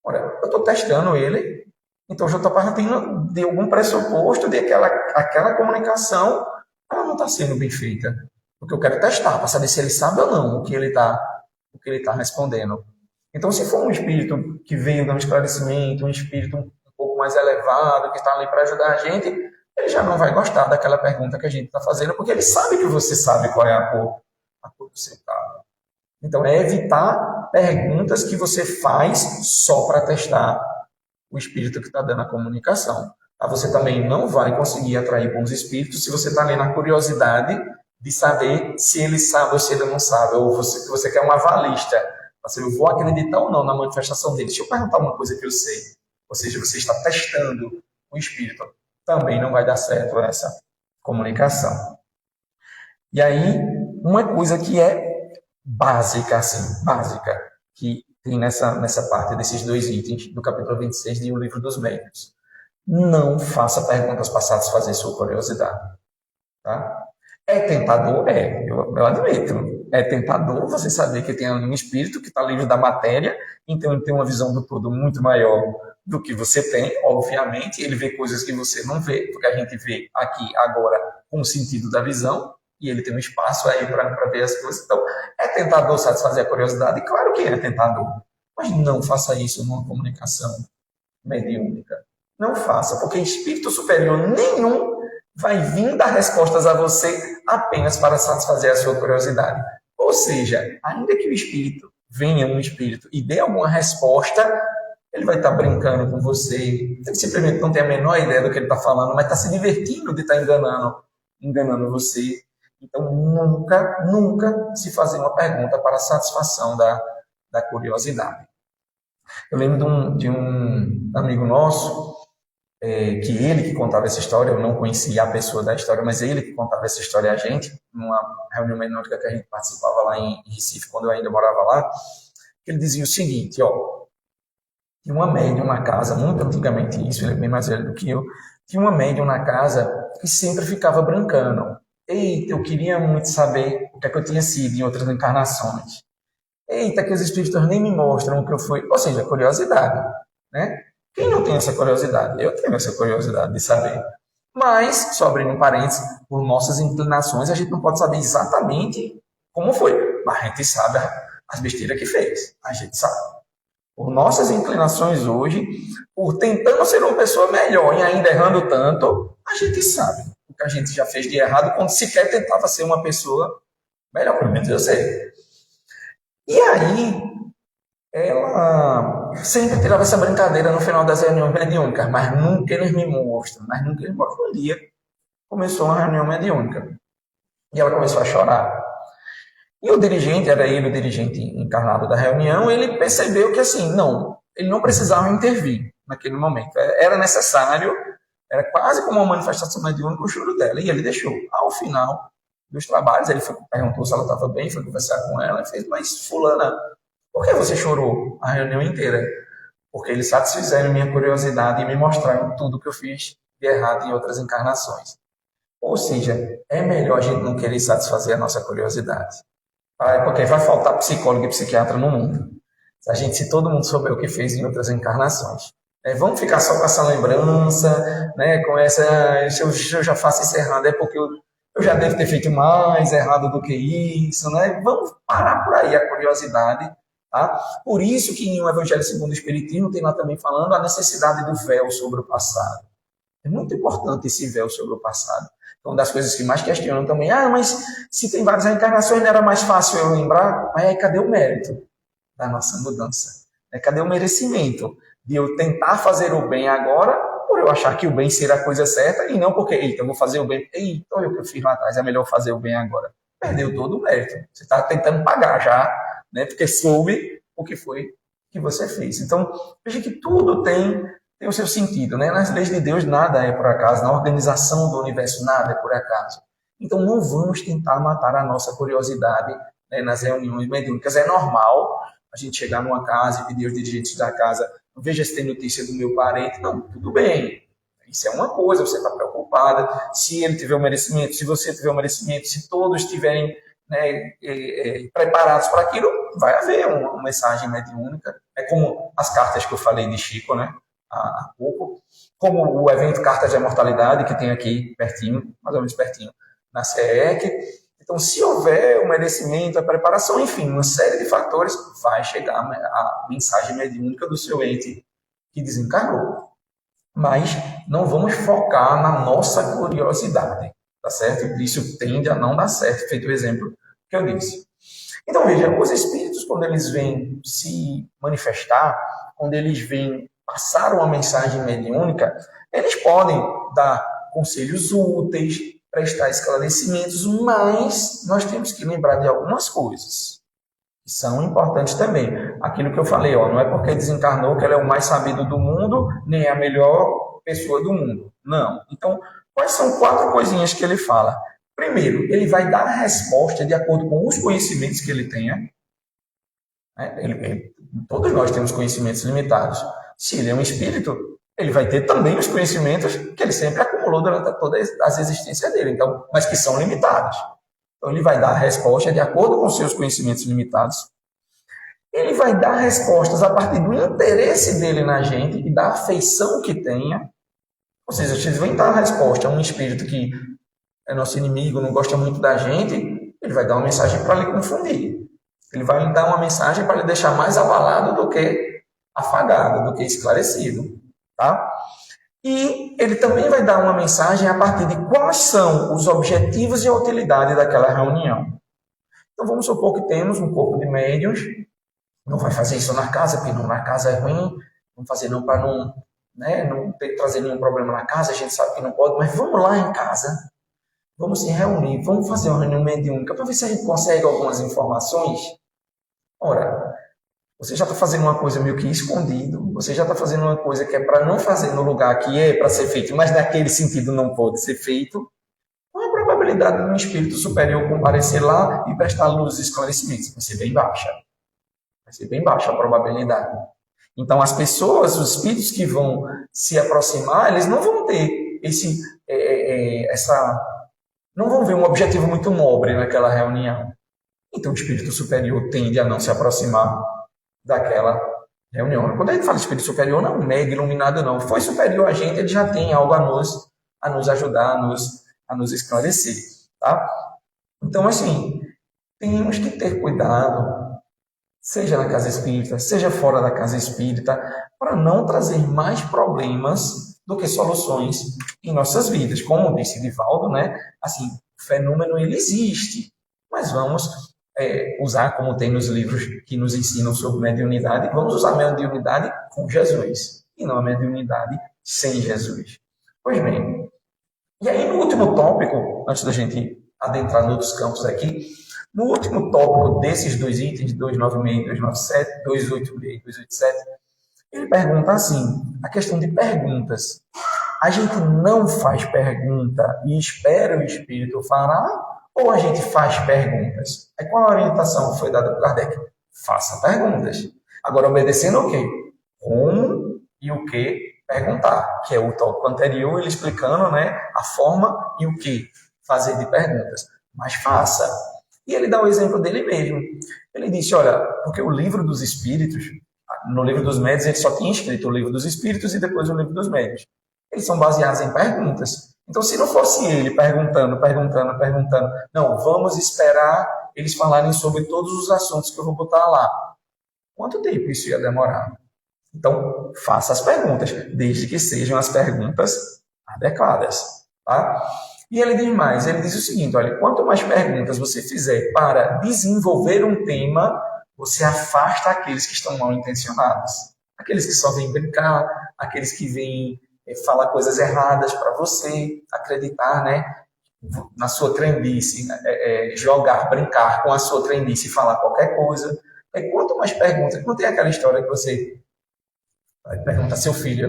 Olha, eu estou testando ele. Então, já estou partindo de algum pressuposto de aquela comunicação, ela não está sendo bem feita. Porque eu quero testar, para saber se ele sabe ou não o que ele está respondendo. Então, se for um espírito que veio dar um esclarecimento, um espírito um pouco mais elevado, que está ali para ajudar a gente, ele já não vai gostar daquela pergunta que a gente está fazendo, porque ele sabe que você sabe qual é a cor do seu carro. Então, é evitar perguntas que você faz só para testar o espírito que está dando a comunicação. Tá? Você também não vai conseguir atrair bons espíritos se você está ali na curiosidade de saber se ele sabe ou se ele não sabe, ou você quer uma avalista. Assim, eu vou acreditar ou não na manifestação dele. Deixa eu perguntar uma coisa que eu sei. Ou seja, você está testando o espírito. Também não vai dar certo essa comunicação. E aí, uma coisa que é básica, assim, básica, que tem nessa parte desses 2 itens do capítulo 26 de O Livro dos Médiuns. Não faça perguntas para satisfazer sua curiosidade. Tá? É tentador? Eu admito. É tentador você saber que tem um espírito que está livre da matéria, então ele tem uma visão do todo muito maior do que você tem, obviamente. Ele vê coisas que você não vê, porque a gente vê aqui agora com o sentido da visão, e ele tem um espaço aí para ver as coisas. Então, é tentador satisfazer a curiosidade? Claro que é tentador. Mas não faça isso numa comunicação mediúnica. Não faça, porque espírito superior nenhum vai vir dar respostas a você apenas para satisfazer a sua curiosidade. Ou seja, ainda que o espírito venha um espírito e dê alguma resposta, ele vai estar brincando com você, ele simplesmente não tem a menor ideia do que ele está falando, mas está se divertindo de estar enganando você. Então, nunca se fazer uma pergunta para satisfação da curiosidade. Eu lembro de um amigo nosso, que ele que contava essa história, eu não conhecia a pessoa da história, mas ele que contava essa história a gente, numa reunião menônica que a gente participava lá em Recife, quando eu ainda morava lá, ele dizia o seguinte, tinha uma médium na casa, muito antigamente isso, ele é bem mais velho do que eu, tinha uma médium na casa que sempre ficava brincando. Eita, eu queria muito saber o que é que eu tinha sido em outras encarnações. Eita, que os espíritos nem me mostram o que eu fui. Ou seja, curiosidade, né? Quem não tem essa curiosidade? Eu tenho essa curiosidade de saber. Mas, só abrindo um parênteses, por nossas inclinações, a gente não pode saber exatamente como foi. Mas a gente sabe as besteiras que fez. A gente sabe. Por nossas inclinações hoje, por tentando ser uma pessoa melhor e ainda errando tanto, a gente sabe o que a gente já fez de errado quando sequer tentava ser uma pessoa melhor. Pelo menos eu sei. E aí, ela sempre tirava essa brincadeira no final das reuniões mediúnicas, mas nunca eles me mostram, Um dia começou uma reunião mediúnica e ela começou a chorar. E o dirigente, era ele o dirigente encarnado da reunião, ele percebeu que assim, ele não precisava intervir naquele momento. Era necessário, era quase como uma manifestação mediúnica o choro dela, e ele deixou. Ao final dos trabalhos, ele perguntou se ela estava bem, foi conversar com ela e fez, mas fulana, por que você chorou a reunião inteira? Porque eles satisfizeram minha curiosidade e me mostraram tudo que eu fiz de errado em outras encarnações. Ou seja, é melhor a gente não querer satisfazer a nossa curiosidade. Porque vai faltar psicólogo e psiquiatra no mundo. Se todo mundo souber o que fez em outras encarnações. Vamos ficar só com essa lembrança, né? Com essa, se eu já faço isso errado, é porque eu já devo ter feito mais errado do que isso, né? Vamos parar por aí a curiosidade. Tá? Por isso que no Evangelho segundo o Espiritismo tem lá também falando a necessidade do véu sobre o passado. É muito importante esse véu sobre o passado. Então, uma das coisas que mais questionam também, mas se tem várias reencarnações, não era mais fácil eu lembrar? Mas aí, cadê o mérito da nossa mudança? Cadê o merecimento de eu tentar fazer o bem agora, por eu achar que o bem será a coisa certa, e não porque, eu vou fazer o bem, olha o que eu fiz lá atrás, é melhor fazer o bem agora. Perdeu todo o mérito. Você está tentando pagar já, né? Porque soube o que foi que você fez. Então, veja que tudo tem o seu sentido, né? Nas leis de Deus nada é por acaso, na organização do universo nada é por acaso. Então não vamos tentar matar a nossa curiosidade, né, nas reuniões mediúnicas. É normal a gente chegar numa casa e pedir aos dirigentes da casa, veja se tem notícia do meu parente. Não, tudo bem. Isso é uma coisa, você está preocupada. Se ele tiver o merecimento, se você tiver o merecimento, se todos estiverem, né, preparados para aquilo, vai haver uma mensagem mediúnica. É como as cartas que eu falei de Chico, né? Há pouco, como o evento Cartas da Imortalidade, que tem aqui pertinho, mais ou menos pertinho, na SEEC. Então, se houver o merecimento, a preparação, enfim, uma série de fatores, vai chegar a mensagem mediúnica do seu ente que desencarnou. Mas não vamos focar na nossa curiosidade, tá certo? Isso tende a não dar certo, feito o exemplo que eu disse. Então, veja, os espíritos, quando eles vêm se manifestar, quando eles vêm passar uma mensagem mediúnica, eles podem dar conselhos úteis, prestar esclarecimentos, mas nós temos que lembrar de algumas coisas que são importantes também. Aquilo que eu falei, não é porque desencarnou que ela é o mais sabido do mundo, nem é a melhor pessoa do mundo. Não. Então, quais são 4 coisinhas que ele fala? Primeiro, ele vai dar a resposta de acordo com os conhecimentos que ele tenha. Todos nós temos conhecimentos limitados. Se ele é um espírito, ele vai ter também os conhecimentos que ele sempre acumulou durante toda a existência dele, então, mas que são limitados. Então, ele vai dar a resposta de acordo com seus conhecimentos limitados. Ele vai dar respostas a partir do interesse dele na gente e da afeição que tenha. Ou seja, se ele vem dar a resposta a um espírito que é nosso inimigo, não gosta muito da gente, ele vai dar uma mensagem para lhe confundir. Ele vai lhe dar uma mensagem para lhe deixar mais abalado do que afagado, do que esclarecido. Tá? E ele também vai dar uma mensagem a partir de quais são os objetivos e a utilidade daquela reunião. Então, vamos supor que temos um corpo de médiuns, não vai fazer isso na casa, porque na casa é ruim, não fazer não para não trazer nenhum problema na casa, a gente sabe que não pode, mas vamos lá em casa, vamos se reunir, vamos fazer uma reunião mediúnica para ver se a gente consegue algumas informações. Ora, você já está fazendo uma coisa meio que escondido, você já está fazendo uma coisa que é para não fazer no lugar que é para ser feito, mas naquele sentido não pode ser feito. Qual é a probabilidade de um espírito superior comparecer lá e prestar luz e esclarecimentos? Vai ser bem baixa. Vai ser bem baixa a probabilidade. Então, as pessoas, os espíritos que vão se aproximar, eles não vão ter não vão ver um objetivo muito nobre naquela reunião. Então, o espírito superior tende a não se aproximar daquela reunião. Quando a gente fala de espírito superior, não é um mega iluminado, não. Foi superior a gente, ele já tem algo a nos ajudar, a nos esclarecer. Tá? Então, assim, temos que ter cuidado, seja na casa espírita, seja fora da casa espírita, para não trazer mais problemas do que soluções em nossas vidas. Como disse Divaldo, assim, o fenômeno ele existe, mas vamos usar, como tem nos livros que nos ensinam sobre mediunidade, vamos usar a mediunidade com Jesus, e não a mediunidade sem Jesus. Pois bem, e aí no último tópico, antes da gente adentrar em outros campos aqui, no último tópico desses 2 itens, 296 e 297, 286 e 287, ele pergunta assim, a questão de perguntas. A gente não faz pergunta e espera o Espírito falar, ou a gente faz perguntas? Aí qual a orientação que foi dada por Kardec? Faça perguntas. Agora, obedecendo o quê? Como e o que perguntar, que é o tópico anterior, ele explicando a forma e o que fazer de perguntas. Mas faça. E ele dá o exemplo dele mesmo. Ele disse, olha, porque o livro dos Espíritos, no livro dos médios, ele só tinha escrito o livro dos Espíritos e depois o livro dos médios. Eles são baseados em perguntas. Então, se não fosse ele perguntando, não, vamos esperar eles falarem sobre todos os assuntos que eu vou botar lá. Quanto tempo isso ia demorar? Então, faça as perguntas, desde que sejam as perguntas adequadas. Tá? E ele diz mais, ele diz o seguinte, olha, quanto mais perguntas você fizer para desenvolver um tema, você afasta aqueles que estão mal intencionados. Aqueles que só vêm brincar, aqueles que vêm falar coisas erradas para você acreditar, na sua crendice, jogar, brincar com a sua crendice e falar qualquer coisa. E quanto mais perguntas, não tem aquela história que você pergunta a seu filho,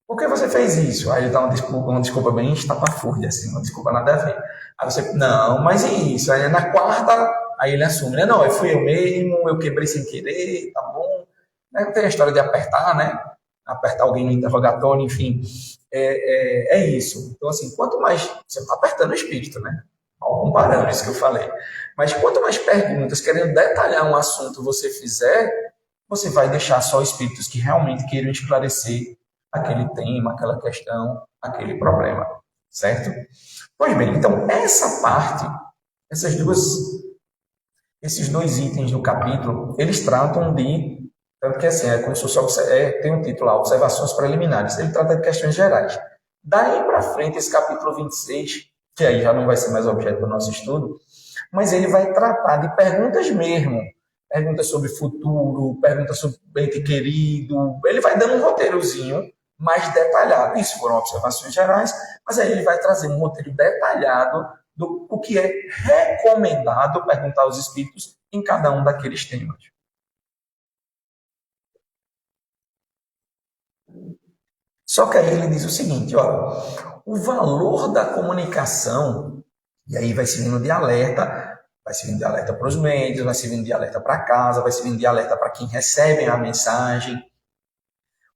por que você fez isso? Aí ele dá uma desculpa bem estapafúrdia, assim, uma desculpa nada a ver. Aí você, não, mas e isso? Aí na quarta, aí ele assume, não, fui eu mesmo, eu quebrei sem querer, tá bom. Tem a história de apertar, apertar alguém no interrogatório, enfim, é isso. Então, assim, quanto mais, você está apertando o espírito, mal comparando isso que eu falei, mas quanto mais perguntas, querendo detalhar um assunto você fizer, você vai deixar só espíritos que realmente queiram esclarecer aquele tema, aquela questão, aquele problema, certo? Pois bem, então, essa parte, esses 2 itens do capítulo, eles tratam de, tanto que assim, como se fosse, tem um título lá, Observações Preliminares, ele trata de questões gerais. Daí para frente, esse capítulo 26, que aí já não vai ser mais objeto do nosso estudo, mas ele vai tratar de perguntas mesmo. Perguntas sobre futuro, perguntas sobre ente querido. Ele vai dando um roteirozinho mais detalhado. Isso foram observações gerais, mas aí ele vai trazer um roteiro detalhado do o que é recomendado perguntar aos espíritos em cada um daqueles temas. Só que aí ele diz o seguinte, ó, o valor da comunicação, e aí vai servindo de alerta, vai servindo de alerta para os médios, vai servindo de alerta para casa, vai servindo de alerta para quem recebe a mensagem.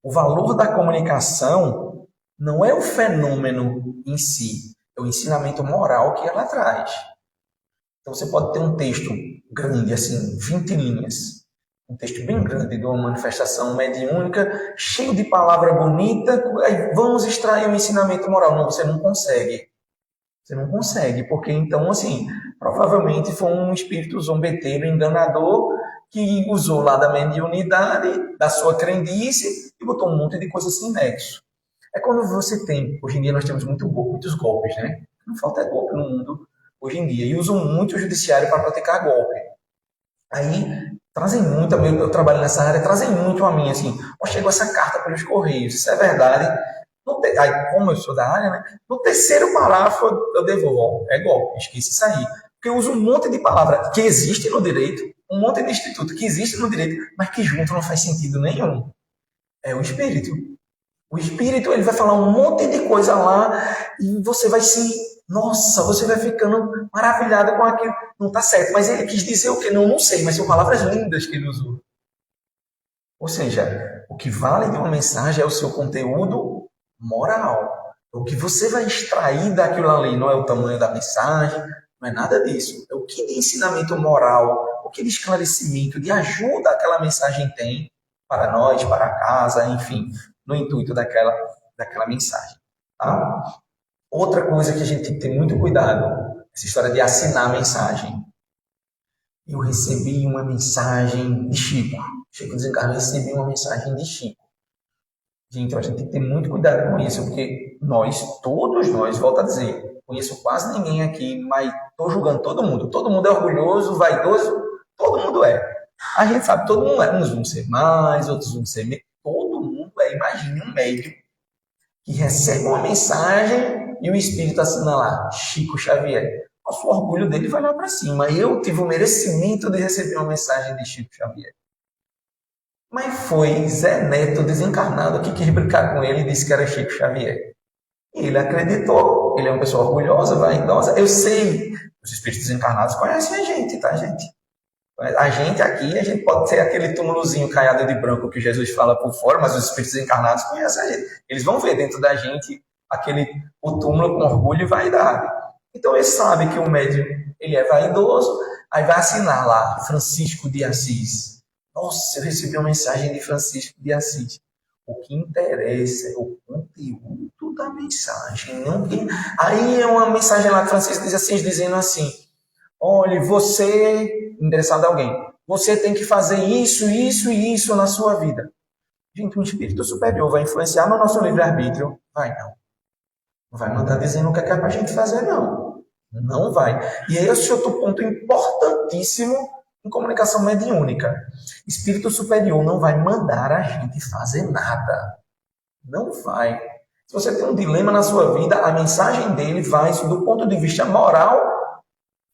O valor da comunicação não é o fenômeno em si, é o ensinamento moral que ela traz. Então você pode ter um texto grande, assim, 20 linhas, um texto bem grande de uma manifestação mediúnica, cheio de palavra bonita, aí vamos extrair o ensinamento moral. Não, você não consegue. Você não consegue, porque então, assim, provavelmente foi um espírito zombeteiro, enganador, que usou lá da mediunidade, da sua crendice, e botou um monte de coisas sem nexo. É quando você tem, hoje em dia nós temos muitos golpes, né? Não falta golpe no mundo hoje em dia, e usam muito o judiciário para praticar golpe. Aí trazem muito, eu trabalho nessa área, trazem muito a mim, assim, chegou essa carta pelos correios, isso é verdade. Aí, como eu sou da área, né? No terceiro parágrafo eu devolvo, é golpe, esqueci isso aí. Porque eu uso um monte de palavra que existe no direito, um monte de instituto que existe no direito, mas que junto não faz sentido nenhum. É o espírito. O espírito, ele vai falar um monte de coisa lá e você vai nossa, você vai ficando maravilhada com aquilo. Não está certo, mas ele quis dizer o quê? Não sei, mas são palavras lindas que ele usou. Ou seja, o que vale de uma mensagem é o seu conteúdo moral. O que você vai extrair daquilo ali não é o tamanho da mensagem, não é nada disso. É o que de ensinamento moral, o que de esclarecimento, de ajuda aquela mensagem tem para nós, para casa, enfim, no intuito daquela mensagem. Tá? Outra coisa que a gente tem que ter muito cuidado, essa história de assinar a mensagem. Eu recebi uma mensagem de Chico. Chico desencarnou, eu recebi uma mensagem de Chico. Gente, a gente tem que ter muito cuidado com isso, porque todos nós, volto a dizer, conheço quase ninguém aqui, mas estou julgando todo mundo. Todo mundo é orgulhoso, vaidoso, todo mundo é. A gente sabe, todo mundo é. Uns vão ser mais, outros vão ser menos. Todo mundo é. Imagine um médium que recebe uma mensagem e o espírito assina lá, Chico Xavier. O orgulho dele vai lá para cima. Eu tive o merecimento de receber uma mensagem de Chico Xavier. Mas foi Zé Neto desencarnado que quis brincar com ele e disse que era Chico Xavier. E ele acreditou. Ele é uma pessoa orgulhosa, vaidosa. Eu sei, os espíritos desencarnados conhecem a gente, tá, gente? A gente aqui, a gente pode ter aquele túmulozinho caiado de branco que Jesus fala por fora, mas os espíritos desencarnados conhecem a gente. Eles vão ver dentro da gente o túmulo com orgulho e vaidade. Então ele sabe que o médium ele é vaidoso, aí vai assinar lá, Francisco de Assis. Nossa, eu recebi uma mensagem de Francisco de Assis. O que interessa é o conteúdo da mensagem. Não tem... Aí é uma mensagem lá de Francisco de Assis dizendo assim, olha, você, interessado a alguém, você tem que fazer isso, isso e isso na sua vida. Gente, um espírito superior vai influenciar no nosso livre-arbítrio? Vai não. Não vai mandar dizendo o que é para a gente fazer, não. Não vai. E aí esse é outro ponto importantíssimo em comunicação mediúnica. Espírito superior não vai mandar a gente fazer nada. Não vai. Se você tem um dilema na sua vida, a mensagem dele vai, do ponto de vista moral,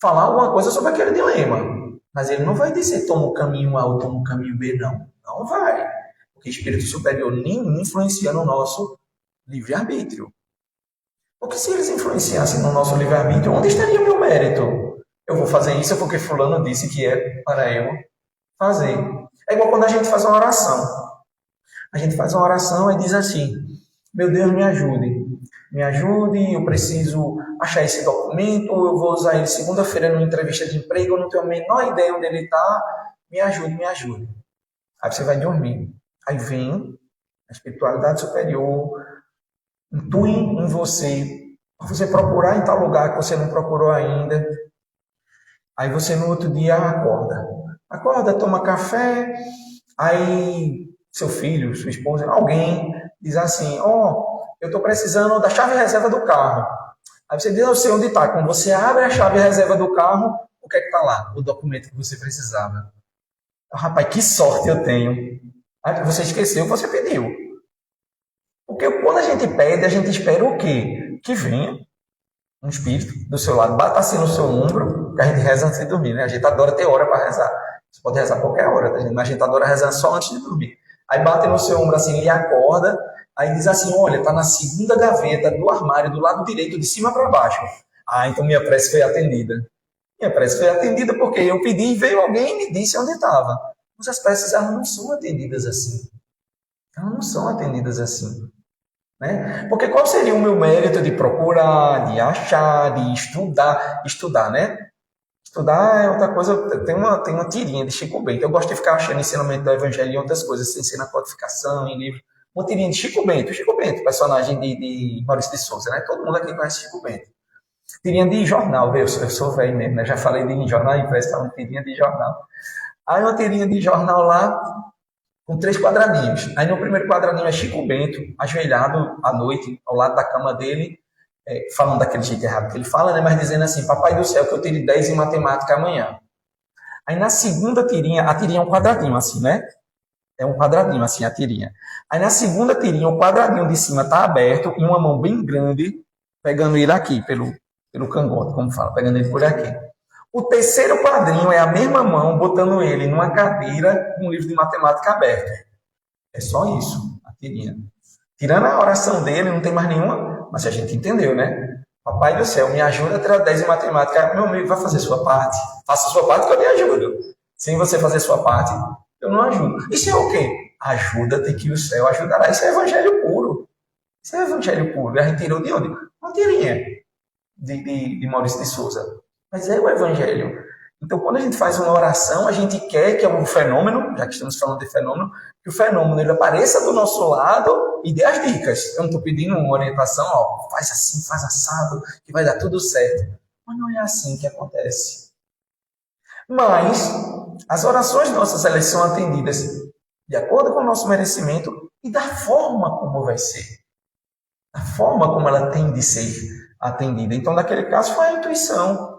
falar alguma coisa sobre aquele dilema. Mas ele não vai dizer toma o caminho A ou toma o caminho B, não. Não vai. Porque espírito superior nem influencia no nosso livre-arbítrio. Porque se eles influenciassem no nosso livre-arbítrio, onde estaria o meu mérito? Eu vou fazer isso porque fulano disse que é para eu fazer. É igual quando a gente faz uma oração. A gente faz uma oração e diz assim, meu Deus, me ajude. Me ajude, eu preciso achar esse documento, eu vou usar ele segunda-feira numa entrevista de emprego, eu não tenho a menor ideia onde ele está, me ajude, me ajude. Aí você vai dormir. Aí vem a espiritualidade superior, intui em você, para você procurar em tal lugar que você não procurou ainda. Aí você no outro dia acorda, toma café, aí seu filho, sua esposa, alguém diz assim, eu estou precisando da chave reserva do carro. Aí você diz, eu sei onde está. Quando você abre a chave reserva do carro, o que é que está lá? O documento que você precisava. Rapaz, que sorte eu tenho. Você esqueceu, você pediu. Porque quando a gente pede, a gente espera o quê? Que venha um espírito do seu lado, bata assim no seu ombro, que a gente reza antes de dormir, né? A gente adora ter hora para rezar. Você pode rezar qualquer hora, tá, gente? Mas a gente adora rezar só antes de dormir. Aí bate no seu ombro assim, lhe acorda, aí diz assim, olha, está na segunda gaveta do armário, do lado direito, de cima para baixo. Então minha prece foi atendida. Minha prece foi atendida porque eu pedi e veio alguém e me disse onde estava. Mas as preces, elas não são atendidas assim. Elas não são atendidas assim. Né? Porque qual seria o meu mérito de procurar, de achar, de estudar? Estudar, né? Estudar é outra coisa. Tem uma tirinha de Chico Bento. Eu gosto de ficar achando ensinamento do Evangelho e outras coisas. Você ensina codificação em livro. Uma tirinha de Chico Bento. Chico Bento, personagem de Maurício de Souza, né? Todo mundo aqui conhece Chico Bento. Tirinha de jornal, viu? Eu sou velho mesmo, né? Já falei de jornal, empresta uma tirinha de jornal. Aí uma tirinha de jornal lá, com 3 quadradinhos. Aí no primeiro quadradinho é Chico Bento, ajoelhado à noite, ao lado da cama dele, falando daquele jeito errado que ele fala, né? Mas dizendo assim, papai do céu, que eu tire 10 em matemática amanhã. Aí na segunda tirinha, a tirinha é um quadradinho assim, né? É um quadradinho assim a tirinha. Aí na segunda tirinha, o quadradinho de cima está aberto e uma mão bem grande pegando ele aqui, pelo cangote, como fala, pegando ele por aqui. O terceiro quadrinho é a mesma mão botando ele numa cadeira com um livro de matemática aberto. É só isso, a tirinha. Tirando a oração dele, não tem mais nenhuma, mas a gente entendeu, né? Papai do céu, me ajuda a tirar 10 em matemática. Meu amigo, vai fazer sua parte. Faça sua parte que eu lhe ajudo. Sem você fazer sua parte, eu não ajudo. Isso é o quê? Ajuda-te que o céu ajudará. Isso é evangelho puro. Isso é evangelho puro. E a gente tirou de onde? Uma tirinha de Maurício de Souza. Mas é o evangelho. Então, quando a gente faz uma oração, a gente quer que o fenômeno, já que estamos falando de fenômeno, que o fenômeno ele apareça do nosso lado e dê as dicas. Eu não estou pedindo uma orientação, ó, faz assim, faz assado, que vai dar tudo certo. Mas não é assim que acontece. Mas as orações nossas, elas são atendidas de acordo com o nosso merecimento e da forma como vai ser. Da forma como ela tem de ser atendida. Então, naquele caso, foi a intuição.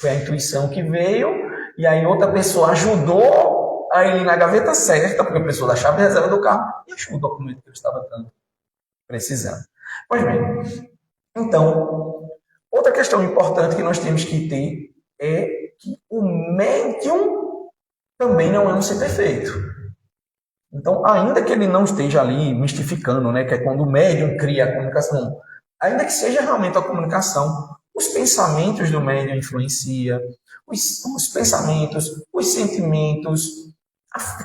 Foi a intuição que veio, e aí outra pessoa ajudou a ir na gaveta certa, porque a pessoa da chave de reserva do carro, e achou o documento que eu estava tanto precisando. Pois bem, então, outra questão importante que nós temos que ter é que o médium também não é um ser perfeito. Então, ainda que ele não esteja ali mistificando, né, que é quando o médium cria a comunicação, ainda que seja realmente a comunicação, os pensamentos do médium influenciam, os pensamentos, os sentimentos,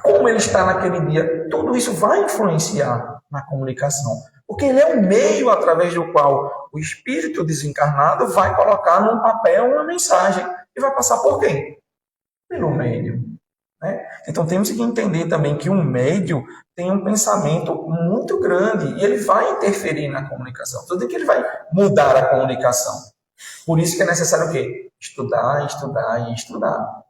como ele está naquele dia, tudo isso vai influenciar na comunicação. Porque ele é o meio através do qual o espírito desencarnado vai colocar num papel uma mensagem. E vai passar por quem? Pelo médium. Né? Então temos que entender também que um médium tem um pensamento muito grande e ele vai interferir na comunicação. Tudo que ele vai mudar a comunicação. Por isso que é necessário o quê? Estudar, estudar e estudar.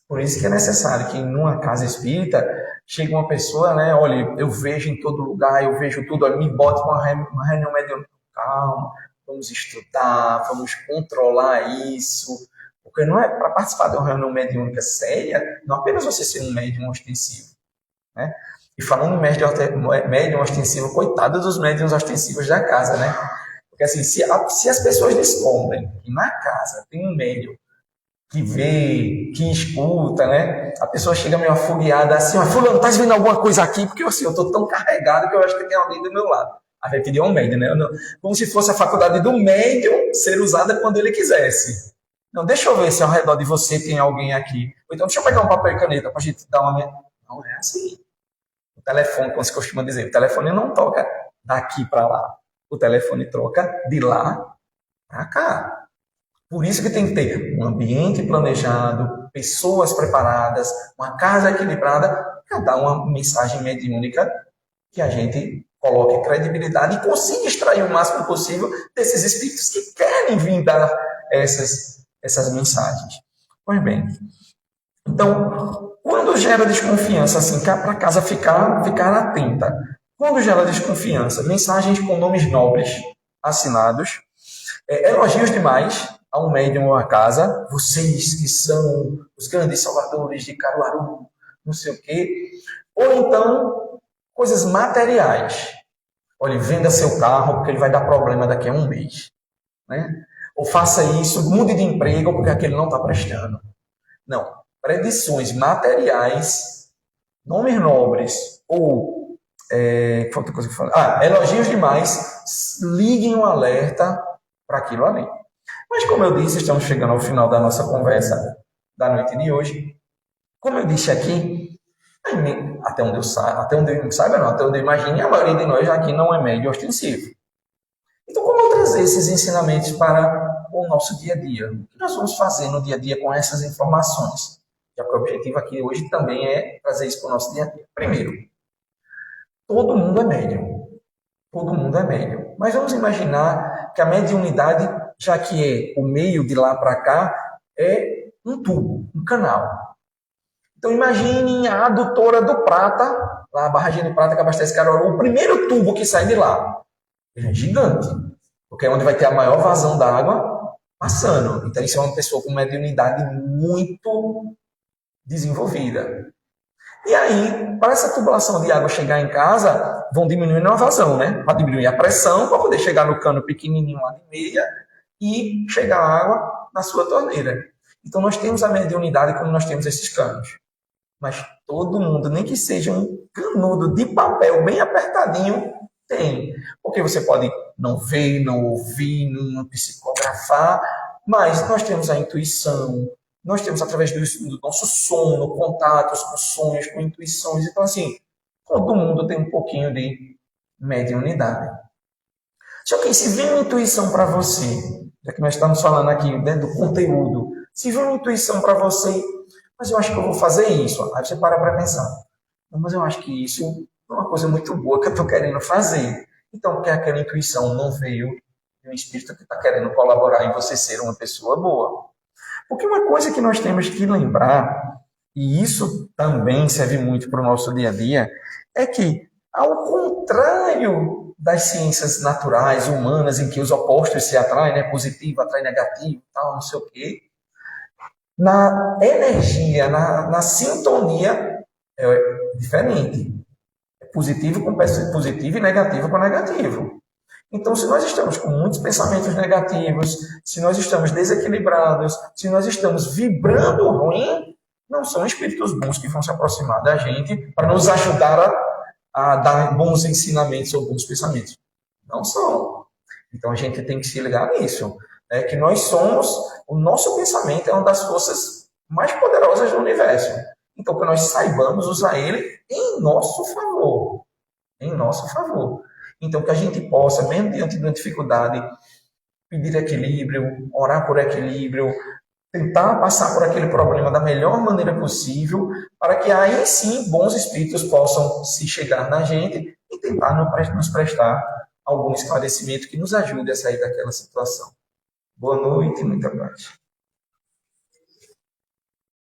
Por isso que é necessário que numa casa espírita chegue uma pessoa, né? Olha, eu vejo em todo lugar, eu vejo tudo, olha, me bote para uma reunião mediúnica. Calma, vamos estudar, vamos controlar isso. Porque não é para participar de uma reunião mediúnica séria, não apenas você ser um médium ostensivo. Né? E falando em médium ostensivo, coitado dos médiums ostensivos da casa, né? Porque assim, se as pessoas descobrem que na casa tem um médium que vê, que escuta, né? A pessoa chega meio afogueada assim, ó, fulano, tá vendo alguma coisa aqui? Porque assim, eu tô tão carregado que eu acho que tem alguém do meu lado. Aí vai pedir um médium, né? Como se fosse a faculdade do médium ser usada quando ele quisesse. Não, deixa eu ver se ao redor de você tem alguém aqui. Ou então, deixa eu pegar um papel e caneta pra gente dar uma... Não é assim. O telefone, como se costuma dizer, o telefone não toca daqui para lá. O telefone troca de lá para cá. Por isso que tem que ter um ambiente planejado, pessoas preparadas, uma casa equilibrada, para dar uma mensagem mediúnica que a gente coloque credibilidade e consiga extrair o máximo possível desses espíritos que querem vir dar essas mensagens. Pois bem, então, quando gera desconfiança, assim, para a casa ficar atenta. Quando gera desconfiança, mensagens com nomes nobres assinados, elogios demais, a um médium à casa, vocês que são os grandes salvadores de Caruaru, não sei o quê. Ou então, coisas materiais. Olha, venda seu carro porque ele vai dar problema daqui a um mês. Né? Ou faça isso, mude de emprego porque aquele não está prestando. Não. Predições materiais, nomes nobres ou outra coisa que eu falei? Elogios demais, liguem um alerta para aquilo ali. Mas como eu disse, estamos chegando ao final da nossa conversa da noite de hoje. Como eu disse aqui, até onde eu saiba, não, até onde eu imagine, a maioria de nós aqui não é médio ostensivo. Então, como eu trazer esses ensinamentos para o nosso dia a dia? O que nós vamos fazer no dia a dia com essas informações? Já que o objetivo aqui hoje também é trazer isso para o nosso dia a dia. Primeiro, todo mundo é médium. Todo mundo é médium. Mas vamos imaginar que a mediunidade, já que é o meio de lá para cá, é um tubo, um canal. Então imagine a adutora do Prata, lá a barragem do Prata que abastece Caruaru, o primeiro tubo que sai de lá. Ele é gigante, porque é onde vai ter a maior vazão d'água passando. Então isso é uma pessoa com mediunidade muito desenvolvida. E aí, para essa tubulação de água chegar em casa, vão diminuindo a vazão, né? Para diminuir a pressão, para poder chegar no cano pequenininho lá de meia e chegar a água na sua torneira. Então nós temos a mediunidade como nós temos esses canos. Mas todo mundo, nem que seja um canudo de papel bem apertadinho, tem. Porque você pode não ver, não ouvir, não psicografar, mas nós temos a intuição, nós temos através do nosso sono, contatos com sonhos, com intuições. Então, assim, todo mundo tem um pouquinho de mediunidade. Só que se vem uma intuição para você, já que nós estamos falando aqui do conteúdo, se vem uma intuição para você, mas eu acho que eu vou fazer isso. Aí você para pensar. Não, mas eu acho que isso é uma coisa muito boa que eu estou querendo fazer. Então, porque aquela intuição não veio de um espírito que está querendo colaborar em você ser uma pessoa boa. Porque uma coisa que nós temos que lembrar, e isso também serve muito para o nosso dia a dia, é que, ao contrário das ciências naturais, humanas, em que os opostos se atraem, né? Positivo atrai negativo, tal, não sei o quê, na energia, na sintonia, é diferente. É positivo com positivo e negativo com negativo. Então, se nós estamos com muitos pensamentos negativos, se nós estamos desequilibrados, se nós estamos vibrando ruim, não são espíritos bons que vão se aproximar da gente para nos ajudar a dar bons ensinamentos ou bons pensamentos. Não são. Então, a gente tem que se ligar nisso. Que nós somos, o nosso pensamento é uma das forças mais poderosas do universo. Então, que nós saibamos usar ele em nosso favor. Em nosso favor. Então, que a gente possa, mesmo diante de uma dificuldade, pedir equilíbrio, orar por equilíbrio, tentar passar por aquele problema da melhor maneira possível, para que aí sim bons espíritos possam se chegar na gente e tentar nos prestar algum esclarecimento que nos ajude a sair daquela situação. Boa noite e muita paz.